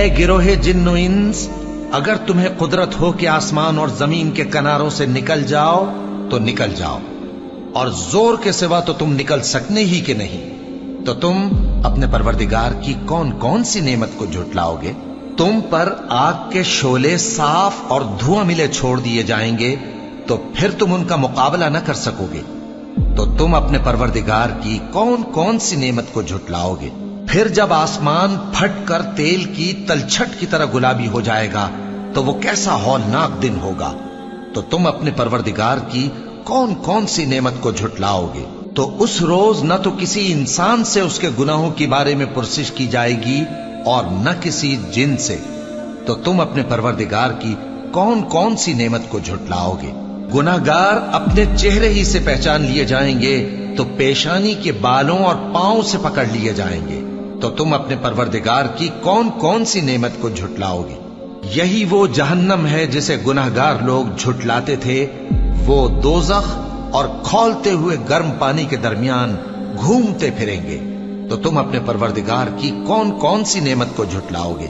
اے گروہ جن و انس، اگر تمہیں قدرت ہو کہ آسمان اور زمین کے کناروں سے نکل جاؤ تو نکل جاؤ، اور زور کے سوا تو تم نکل سکنے ہی کہ نہیں، تو تم اپنے پروردگار کی کون کون سی نعمت کو جھٹلاؤ گے؟ تم پر آگ کے شعلے صاف اور دھواں ملے چھوڑ دیے جائیں گے تو پھر تم ان کا مقابلہ نہ کر سکو گے، تو تم اپنے پروردگار کی کون کون سی نعمت کو جھٹلاؤ گے؟ پھر جب آسمان پھٹ کر تیل کی تلچھٹ کی طرح گلابی ہو جائے گا تو وہ کیسا ہولناک دن ہوگا، تو تم اپنے پروردگار کی کون کون سی نعمت کو جھٹلاؤ گے؟ تو اس روز نہ تو کسی انسان سے اس کے گناہوں کے بارے میں پرسش کی جائے گی اور نہ کسی جن سے، تو تم اپنے پروردگار کی کون کون سی نعمت کو جھٹلاؤ گے؟ گناہگار اپنے چہرے ہی سے پہچان لیے جائیں گے تو پیشانی کے بالوں اور پاؤں سے پکڑ لیے جائیں گے، تو تم اپنے پروردگار کی کون کون سی نعمت کو جھٹلاؤ گے؟ یہی وہ جہنم ہے جسے گناہگار لوگ جھٹلاتے تھے، وہ دوزخ اور کھولتے ہوئے گرم پانی کے درمیان گھومتے پھریں گے، تو تم اپنے پروردگار کی کون کون سی نعمت کو جھٹلاؤ گے؟